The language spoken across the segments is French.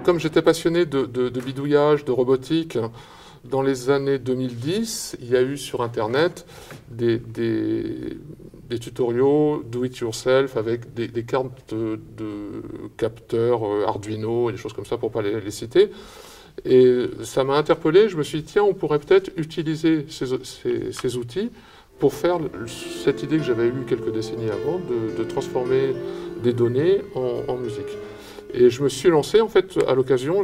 comme j'étais passionné de bidouillage, de robotique, dans les années 2010, il y a eu sur Internet des tutoriaux do-it-yourself avec des cartes de capteurs Arduino et des choses comme ça pour ne pas les citer. Et ça m'a interpellé, je me suis dit, tiens, on pourrait peut-être utiliser ces outils pour faire cette idée que j'avais eue quelques décennies avant, de transformer des données en musique. Et je me suis lancé, en fait, à l'occasion,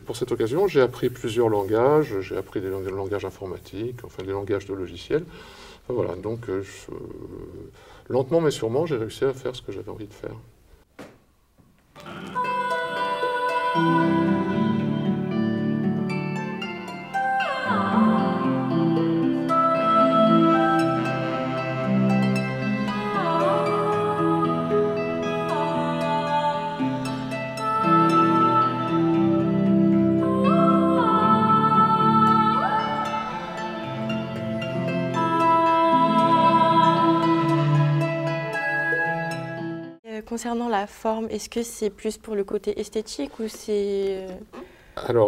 pour cette occasion, j'ai appris plusieurs langages, j'ai appris des langages informatiques, enfin des langages de logiciels. Enfin, voilà, donc lentement mais sûrement, j'ai réussi à faire ce que j'avais envie de faire. Concernant la forme, est-ce que c'est plus pour le côté esthétique ou c'est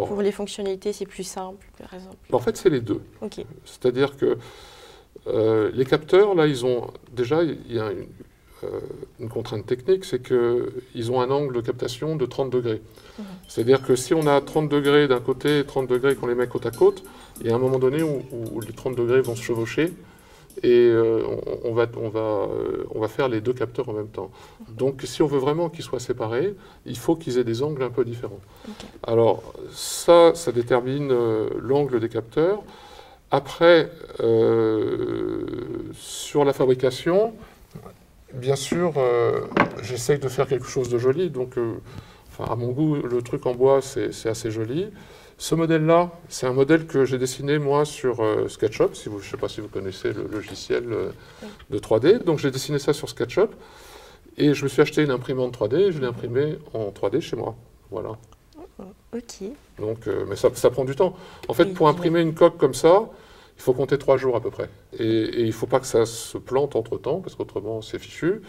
pour les fonctionnalités, c'est plus simple, par exemple? En fait, c'est les deux. Okay. C'est-à-dire que les capteurs, là, ils ont déjà, il y a une contrainte technique, c'est qu'ils ont un angle de captation de 30 degrés. C'est-à-dire que si on a 30 degrés d'un côté et 30 degrés qu'on les met côte à côte, il y a un moment donné où les 30 degrés vont se chevaucher et on va faire les deux capteurs en même temps. Donc si on veut vraiment qu'ils soient séparés, il faut qu'ils aient des angles un peu différents. Okay. Alors ça détermine l'angle des capteurs. Après, sur la fabrication, bien sûr, j'essaye de faire quelque chose de joli. Donc, à mon goût, le truc en bois, c'est assez joli. Ce modèle-là, c'est un modèle que j'ai dessiné, moi, sur SketchUp. Je ne sais pas si vous connaissez le logiciel de 3D. Donc, j'ai dessiné ça sur SketchUp. Et je me suis acheté une imprimante 3D et je l'ai imprimé en 3D chez moi. Voilà. Ok. Donc, mais ça prend du temps. En fait, pour imprimer une coque comme ça, il faut compter 3 jours à peu près. Et il ne faut pas que ça se plante entre-temps, parce qu'autrement, c'est fichu.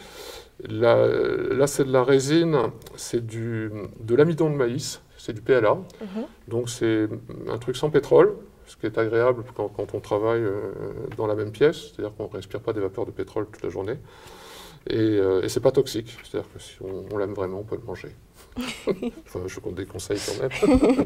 Là, c'est de la résine, c'est de l'amidon de maïs, c'est du PLA. Donc, c'est un truc sans pétrole, ce qui est agréable quand on travaille dans la même pièce. C'est-à-dire qu'on ne respire pas des vapeurs de pétrole toute la journée. Et ce n'est pas toxique. C'est-à-dire que si on l'aime vraiment, on peut le manger. Enfin, je vous déconseille quand même.